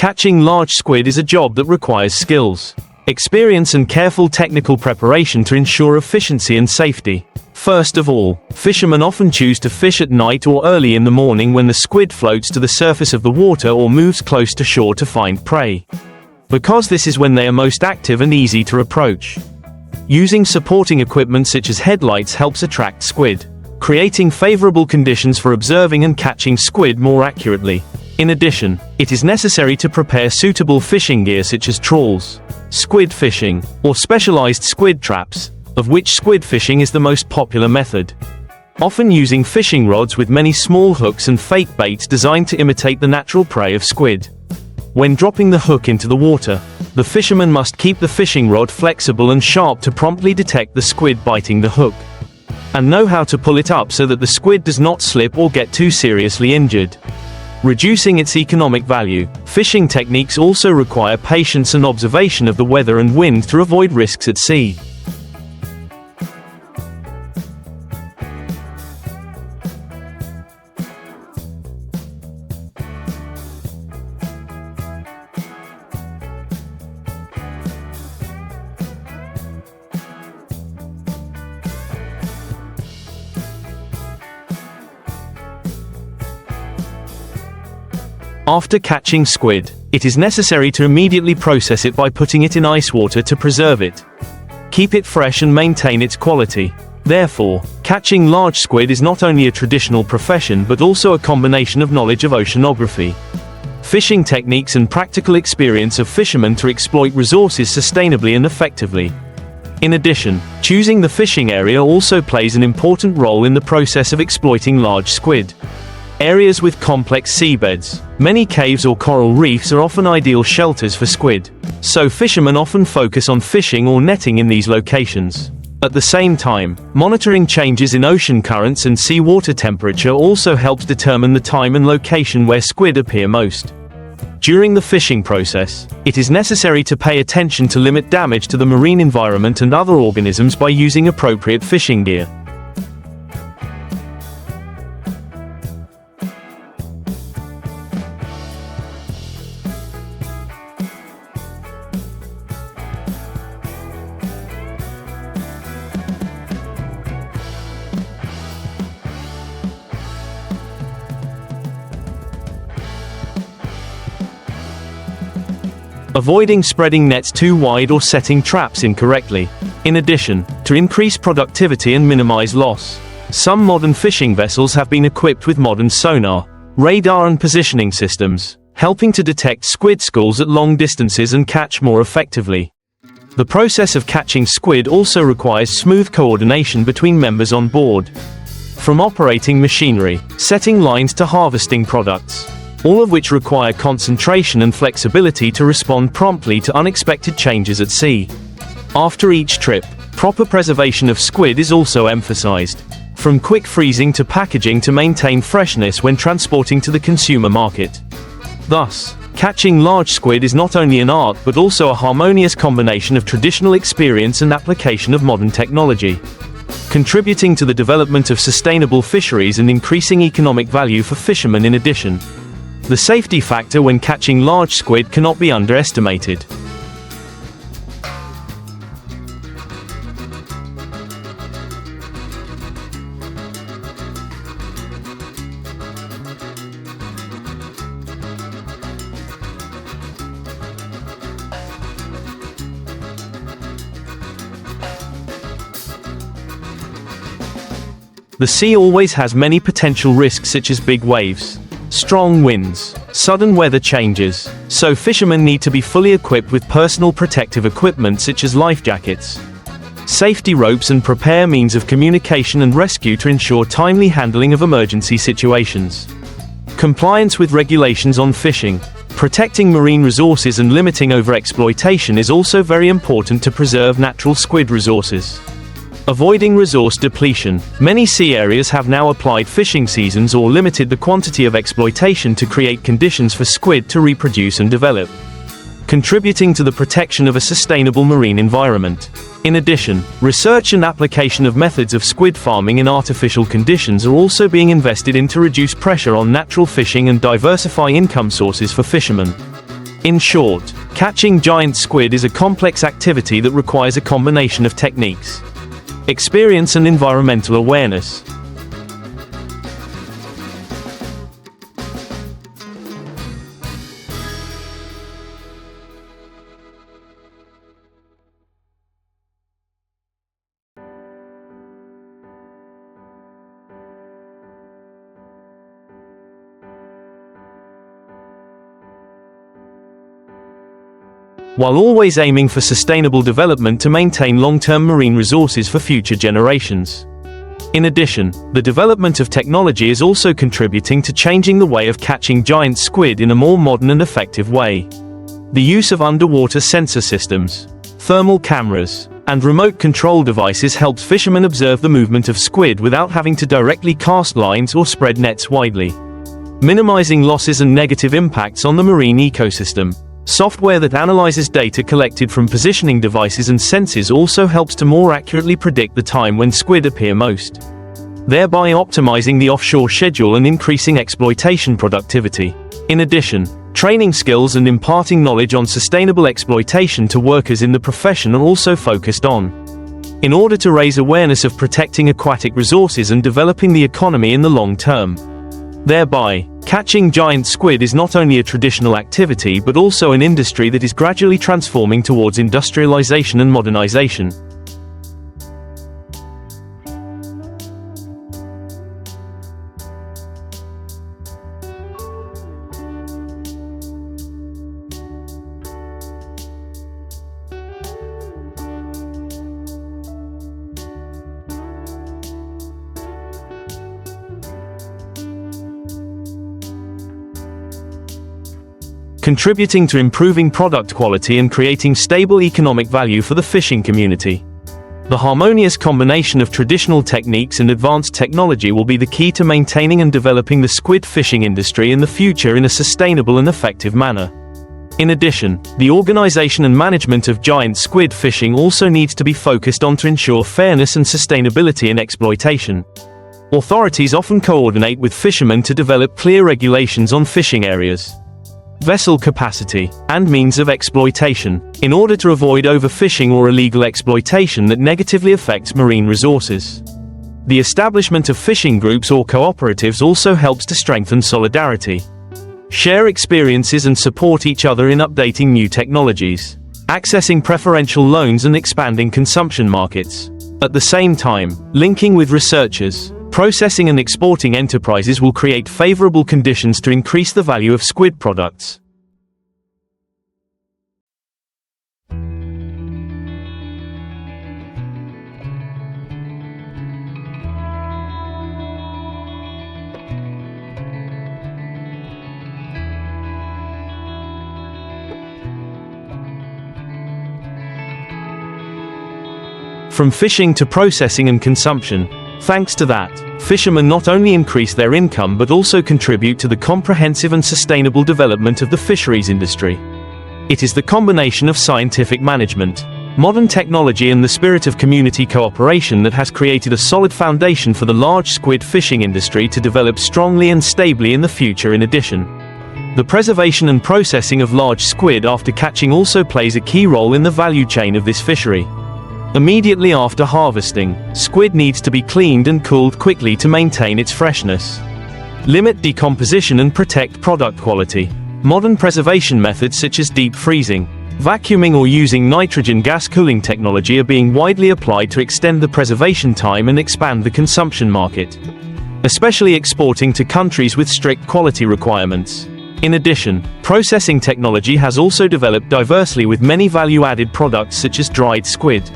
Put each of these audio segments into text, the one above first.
Catching large squid is a job that requires skills, experience and careful technical preparation to ensure efficiency and safety. First of all, fishermen often choose to fish at night or early in the morning when the squid floats to the surface of the water or moves close to shore to find prey, because this is when they are most active and easy to approach. Using supporting equipment such as headlights helps attract squid, creating favorable conditions for observing and catching squid more accurately. In addition, it is necessary to prepare suitable fishing gear such as trawls, squid fishing, or specialized squid traps, of which squid fishing is the most popular method, often using fishing rods with many small hooks and fake baits designed to imitate the natural prey of squid. When dropping the hook into the water, the fisherman must keep the fishing rod flexible and sharp to promptly detect the squid biting the hook, and know how to pull it up so that the squid does not slip or get too seriously injured, reducing its economic value. Fishing techniques also require patience and observation of the weather and wind to avoid risks at sea. After catching squid, it is necessary to immediately process it by putting it in ice water to preserve it, keep it fresh and maintain its quality. Therefore, catching large squid is not only a traditional profession but also a combination of knowledge of oceanography, fishing techniques and practical experience of fishermen to exploit resources sustainably and effectively. In addition, choosing the fishing area also plays an important role in the process of exploiting large squid. Areas with complex seabeds, many caves or coral reefs are often ideal shelters for squid, so fishermen often focus on fishing or netting in these locations. At the same time, monitoring changes in ocean currents and seawater temperature also helps determine the time and location where squid appear most. During the fishing process, it is necessary to pay attention to limit damage to the marine environment and other organisms by using appropriate fishing gear. Avoiding spreading nets too wide or setting traps incorrectly. In addition, to increase productivity and minimize loss, some modern fishing vessels have been equipped with modern sonar, radar and positioning systems, helping to detect squid schools at long distances and catch more effectively. The process of catching squid also requires smooth coordination between members on board, from operating machinery, setting lines to harvesting products, all of which require concentration and flexibility to respond promptly to unexpected changes at sea. After each trip, proper preservation of squid is also emphasized, from quick freezing to packaging to maintain freshness when transporting to the consumer market. Thus, catching large squid is not only an art but also a harmonious combination of traditional experience and application of modern technology, contributing to the development of sustainable fisheries and increasing economic value for fishermen. In addition, the safety factor when catching large squid cannot be underestimated. The sea always has many potential risks such as big waves, strong winds, sudden weather changes, so fishermen need to be fully equipped with personal protective equipment such as life jackets, safety ropes and prepare means of communication and rescue to ensure timely handling of emergency situations. Compliance with regulations on fishing, protecting marine resources and limiting overexploitation is also very important to preserve natural squid resources. Avoiding resource depletion. Many sea areas have now applied fishing seasons or limited the quantity of exploitation to create conditions for squid to reproduce and develop, contributing to the protection of a sustainable marine environment. In addition, research and application of methods of squid farming in artificial conditions are also being invested in to reduce pressure on natural fishing and diversify income sources for fishermen. In short, catching giant squid is a complex activity that requires a combination of techniques, experience and environmental awareness. While always aiming for sustainable development to maintain long-term marine resources for future generations. In addition, the development of technology is also contributing to changing the way of catching giant squid in a more modern and effective way. The use of underwater sensor systems, thermal cameras, and remote control devices helps fishermen observe the movement of squid without having to directly cast lines or spread nets widely, minimizing losses and negative impacts on the marine ecosystem. Software that analyzes data collected from positioning devices and sensors also helps to more accurately predict the time when squid appear most, thereby optimizing the offshore schedule and increasing exploitation productivity. In addition, training skills and imparting knowledge on sustainable exploitation to workers in the profession are also focused on, in order to raise awareness of protecting aquatic resources and developing the economy in the long term. Thereby, catching giant squid is not only a traditional activity but also an industry that is gradually transforming towards industrialization and modernization. Contributing to improving product quality and creating stable economic value for the fishing community. The harmonious combination of traditional techniques and advanced technology will be the key to maintaining and developing the squid fishing industry in the future in a sustainable and effective manner. In addition, the organization and management of giant squid fishing also needs to be focused on to ensure fairness and sustainability in exploitation. Authorities often coordinate with fishermen to develop clear regulations on fishing areas, vessel capacity, and means of exploitation, in order to avoid overfishing or illegal exploitation that negatively affects marine resources. The establishment of fishing groups or cooperatives also helps to strengthen solidarity, share experiences and support each other in updating new technologies, accessing preferential loans and expanding consumption markets. At the same time, linking with researchers, processing and exporting enterprises will create favorable conditions to increase the value of squid products. From fishing to processing and consumption. Thanks to that, fishermen not only increase their income but also contribute to the comprehensive and sustainable development of the fisheries industry. It is the combination of scientific management, modern technology and the spirit of community cooperation that has created a solid foundation for the large squid fishing industry to develop strongly and stably in the future. In addition, the preservation and processing of large squid after catching also plays a key role in the value chain of this fishery. Immediately after harvesting, squid needs to be cleaned and cooled quickly to maintain its freshness, limit decomposition and protect product quality. Modern preservation methods such as deep freezing, vacuuming or using nitrogen gas cooling technology are being widely applied to extend the preservation time and expand the consumption market, especially exporting to countries with strict quality requirements. In addition, processing technology has also developed diversely with many value-added products such as dried squid,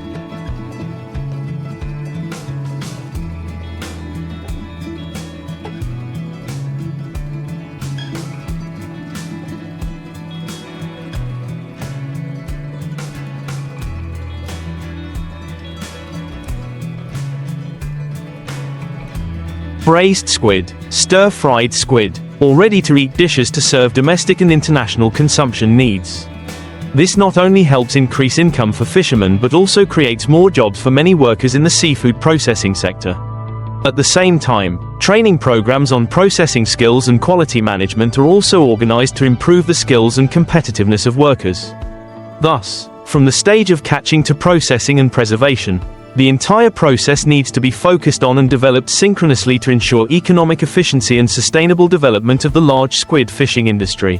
braised squid, stir-fried squid, or ready-to-eat dishes to serve domestic and international consumption needs. This not only helps increase income for fishermen but also creates more jobs for many workers in the seafood processing sector. At the same time, training programs on processing skills and quality management are also organized to improve the skills and competitiveness of workers. Thus, from the stage of catching to processing and preservation, the entire process needs to be focused on and developed synchronously to ensure economic efficiency and sustainable development of the large squid fishing industry.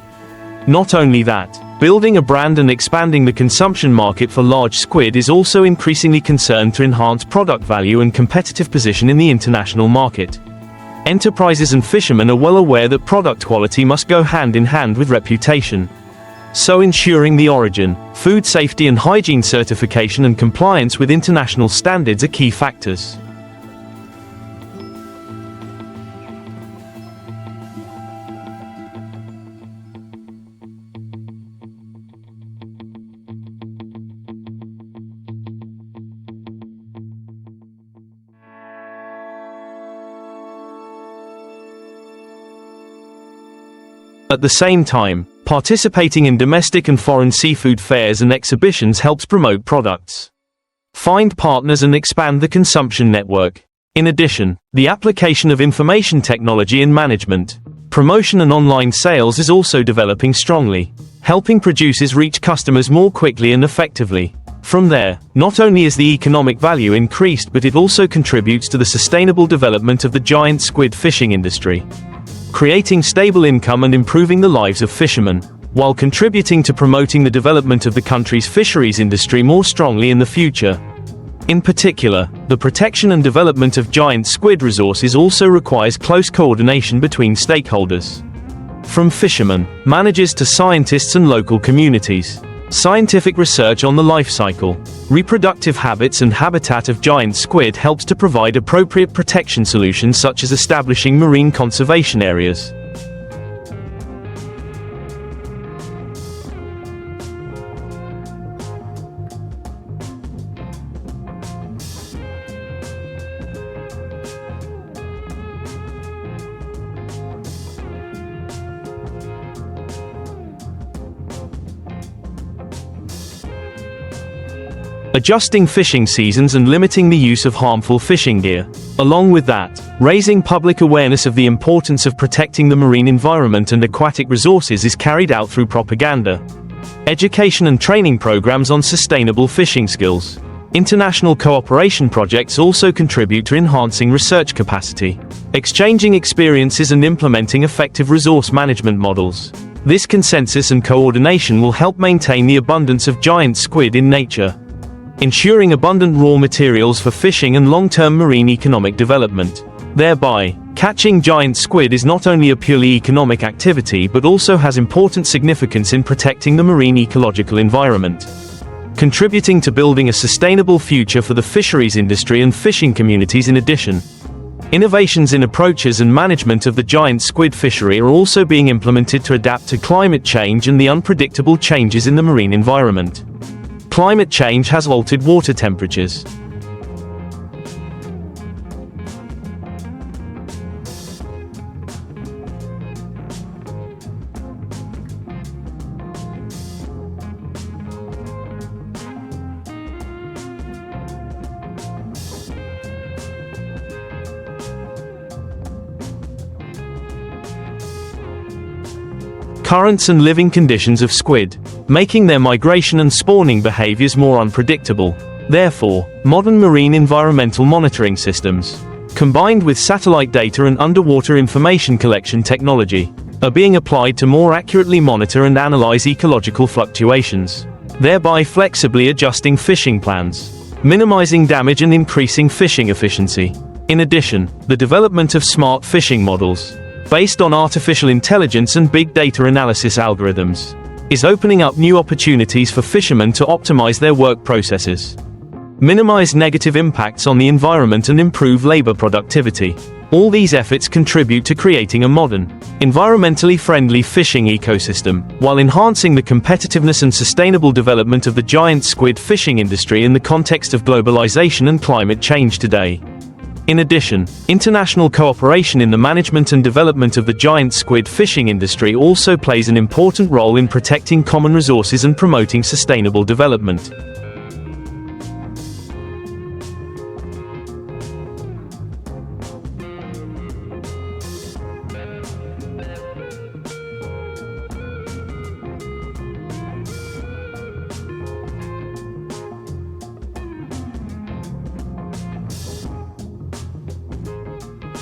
Not only that, building a brand and expanding the consumption market for large squid is also increasingly concerned to enhance product value and competitive position in the international market. Enterprises and fishermen are well aware that product quality must go hand in hand with reputation. So ensuring the origin, food safety and hygiene certification and compliance with international standards are key factors. At the same time, participating in domestic and foreign seafood fairs and exhibitions helps promote products, find partners and expand the consumption network. In addition, the application of information technology in management, promotion and online sales is also developing strongly, helping producers reach customers more quickly and effectively. From there, not only is the economic value increased, but it also contributes to the sustainable development of the giant squid fishing industry, creating stable income and improving the lives of fishermen, while contributing to promoting the development of the country's fisheries industry more strongly in the future. In particular, the protection and development of giant squid resources also requires close coordination between stakeholders, from fishermen, managers to scientists and local communities. Scientific research on the life cycle, reproductive habits and habitat of giant squid helps to provide appropriate protection solutions such as establishing marine conservation areas. Adjusting fishing seasons and limiting the use of harmful fishing gear. Along with that, raising public awareness of the importance of protecting the marine environment and aquatic resources is carried out through propaganda, education and training programs on sustainable fishing skills. International cooperation projects also contribute to enhancing research capacity, exchanging experiences and implementing effective resource management models. This consensus and coordination will help maintain the abundance of giant squid in nature, ensuring abundant raw materials for fishing and long-term marine economic development. Thereby, catching giant squid is not only a purely economic activity but also has important significance in protecting the marine ecological environment, contributing to building a sustainable future for the fisheries industry and fishing communities. In addition, innovations in approaches and management of the giant squid fishery are also being implemented to adapt to climate change and the unpredictable changes in the marine environment. Climate change has altered water temperatures, currents and living conditions of squid, making their migration and spawning behaviors more unpredictable. Therefore, modern marine environmental monitoring systems, combined with satellite data and underwater information collection technology, are being applied to more accurately monitor and analyze ecological fluctuations, thereby flexibly adjusting fishing plans, minimizing damage and increasing fishing efficiency. In addition, the development of smart fishing models, based on artificial intelligence and big data analysis algorithms, is opening up new opportunities for fishermen to optimize their work processes, minimize negative impacts on the environment and improve labor productivity. All these efforts contribute to creating a modern, environmentally friendly fishing ecosystem, while enhancing the competitiveness and sustainable development of the giant squid fishing industry in the context of globalization and climate change today. In addition, international cooperation in the management and development of the giant squid fishing industry also plays an important role in protecting common resources and promoting sustainable development.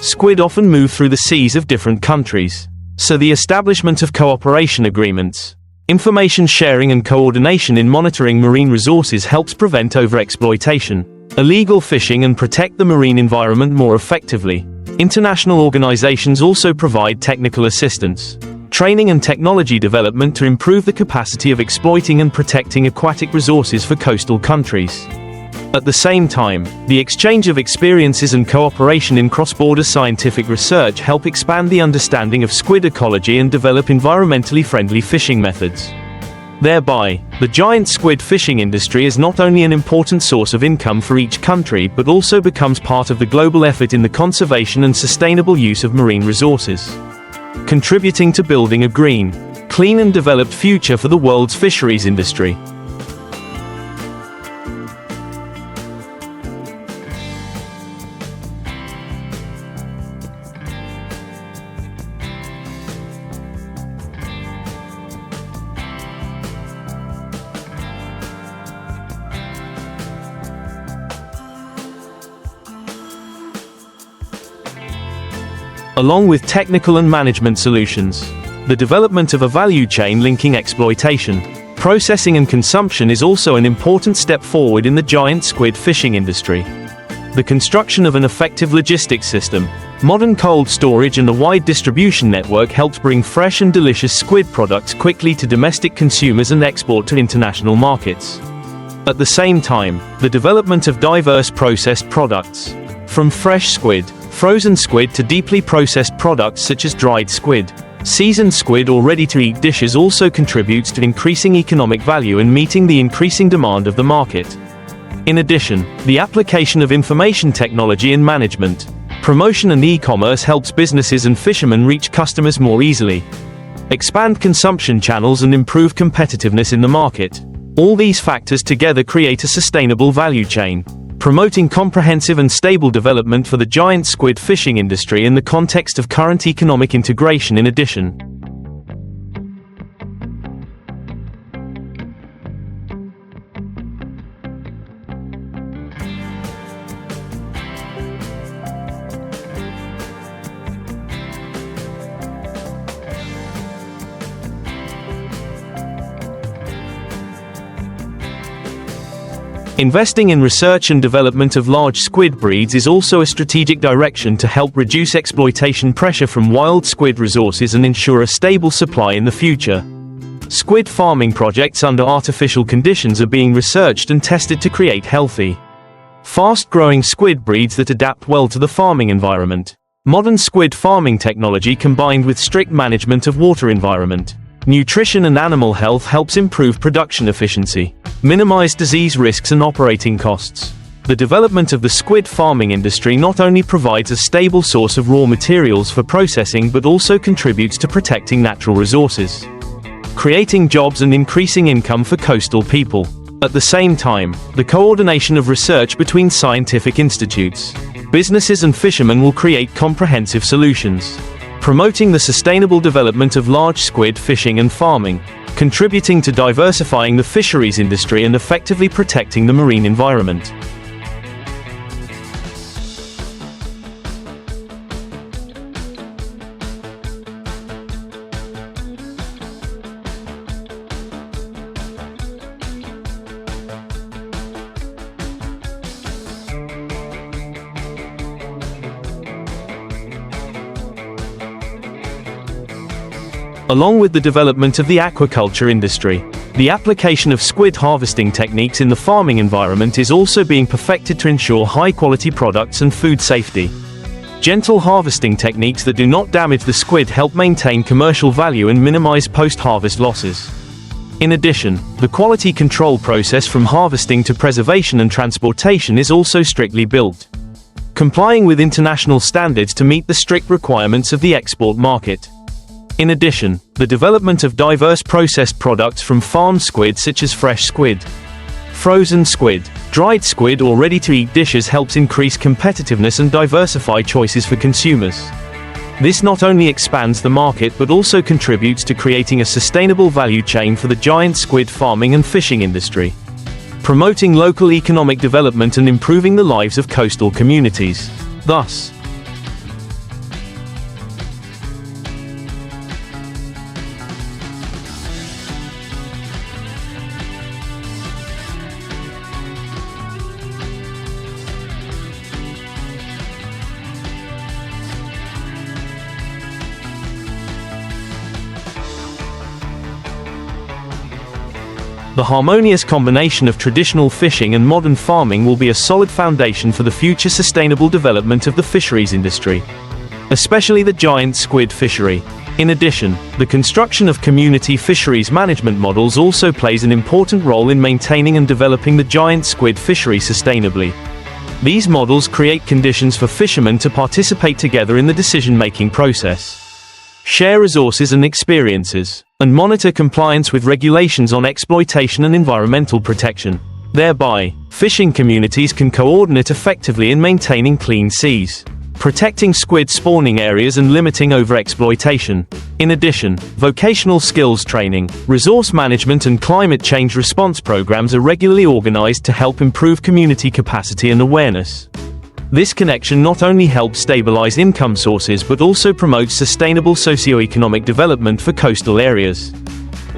Squid often move through the seas of different countries. So the establishment of cooperation agreements, information sharing and coordination in monitoring marine resources helps prevent overexploitation, illegal fishing and protect the marine environment more effectively. International organizations also provide technical assistance, training and technology development to improve the capacity of exploiting and protecting aquatic resources for coastal countries. At the same time, the exchange of experiences and cooperation in cross-border scientific research help expand the understanding of squid ecology and develop environmentally friendly fishing methods. Thereby, the giant squid fishing industry is not only an important source of income for each country but also becomes part of the global effort in the conservation and sustainable use of marine resources, contributing to building a green, clean and developed future for the world's fisheries industry. Along with technical and management solutions, the development of a value chain linking exploitation, processing and consumption is also an important step forward in the giant squid fishing industry. The construction of an effective logistics system, modern cold storage and a wide distribution network helped bring fresh and delicious squid products quickly to domestic consumers and export to international markets. At the same time, the development of diverse processed products, from fresh squid, frozen squid to deeply processed products such as dried squid, seasoned squid or ready-to-eat dishes also contributes to increasing economic value and meeting the increasing demand of the market. In addition, the application of information technology in management, promotion and e-commerce helps businesses and fishermen reach customers more easily, expand consumption channels and improve competitiveness in the market. All these factors together create a sustainable value chain, promoting comprehensive and stable development for the giant squid fishing industry in the context of current economic integration. In addition, investing in research and development of large squid breeds is also a strategic direction to help reduce exploitation pressure from wild squid resources and ensure a stable supply in the future. Squid farming projects under artificial conditions are being researched and tested to create healthy, fast-growing squid breeds that adapt well to the farming environment. Modern squid farming technology combined with strict management of water environment, nutrition and animal health helps improve production efficiency, minimize disease risks and operating costs. The development of the squid farming industry not only provides a stable source of raw materials for processing but also contributes to protecting natural resources, creating jobs and increasing income for coastal people. At the same time, the coordination of research between scientific institutes, businesses and fishermen will create comprehensive solutions, promoting the sustainable development of large squid fishing and farming, contributing to diversifying the fisheries industry and effectively protecting the marine environment. Along with the development of the aquaculture industry, the application of squid harvesting techniques in the farming environment is also being perfected to ensure high-quality products and food safety. Gentle harvesting techniques that do not damage the squid help maintain commercial value and minimize post-harvest losses. In addition, the quality control process from harvesting to preservation and transportation is also strictly built, complying with international standards to meet the strict requirements of the export market. In addition, the development of diverse processed products from farmed squid such as fresh squid, frozen squid, dried squid or ready-to-eat dishes helps increase competitiveness and diversify choices for consumers. This not only expands the market but also contributes to creating a sustainable value chain for the giant squid farming and fishing industry, promoting local economic development and improving the lives of coastal communities. Thus, The harmonious combination of traditional fishing and modern farming will be a solid foundation for the future sustainable development of the fisheries industry, especially the giant squid fishery. In addition, the construction of community fisheries management models also plays an important role in maintaining and developing the giant squid fishery sustainably. These models create conditions for fishermen to participate together in the decision-making process, share resources and experiences, and monitor compliance with regulations on exploitation and environmental protection. Thereby, fishing communities can coordinate effectively in maintaining clean seas, protecting squid spawning areas and limiting overexploitation. In addition, vocational skills training, resource management and climate change response programs are regularly organized to help improve community capacity and awareness. This connection not only helps stabilize income sources but also promotes sustainable socio-economic development for coastal areas,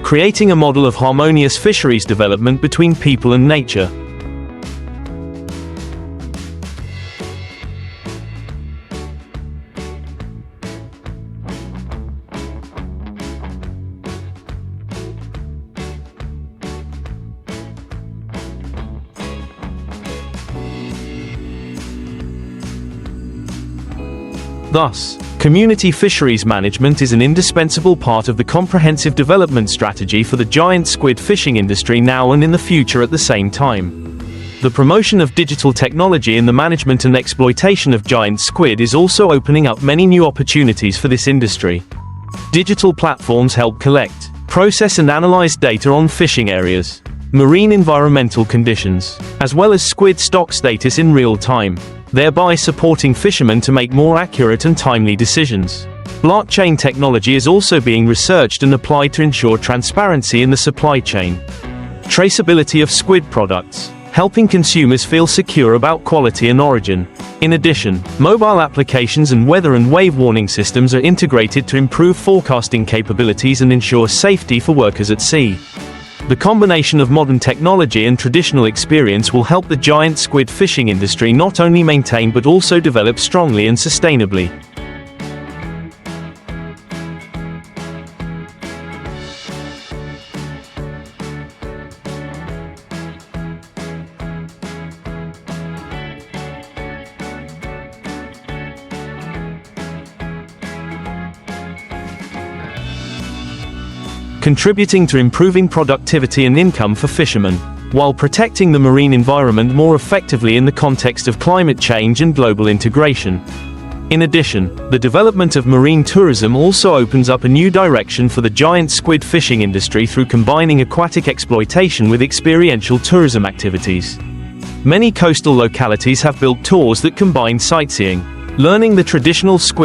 creating a model of harmonious fisheries development between people and nature. Thus, community fisheries management is an indispensable part of the comprehensive development strategy for the giant squid fishing industry now and in the future at the same time. The promotion of digital technology in the management and exploitation of giant squid is also opening up many new opportunities for this industry. Digital platforms help collect, process and analyze data on fishing areas, marine environmental conditions, as well as squid stock status in real time, thereby supporting fishermen to make more accurate and timely decisions. Blockchain technology is also being researched and applied to ensure transparency in the supply chain. Traceability of squid products, helping consumers feel secure about quality and origin. In addition, mobile applications and weather and wave warning systems are integrated to improve forecasting capabilities and ensure safety for workers at sea. The combination of modern technology and traditional experience will help the giant squid fishing industry not only maintain but also develop strongly and sustainably. Contributing to improving productivity and income for fishermen, while protecting the marine environment more effectively in the context of climate change and global integration. In addition, the development of marine tourism also opens up a new direction for the giant squid fishing industry through combining aquatic exploitation with experiential tourism activities. Many coastal localities have built tours that combine sightseeing, learning the traditional squid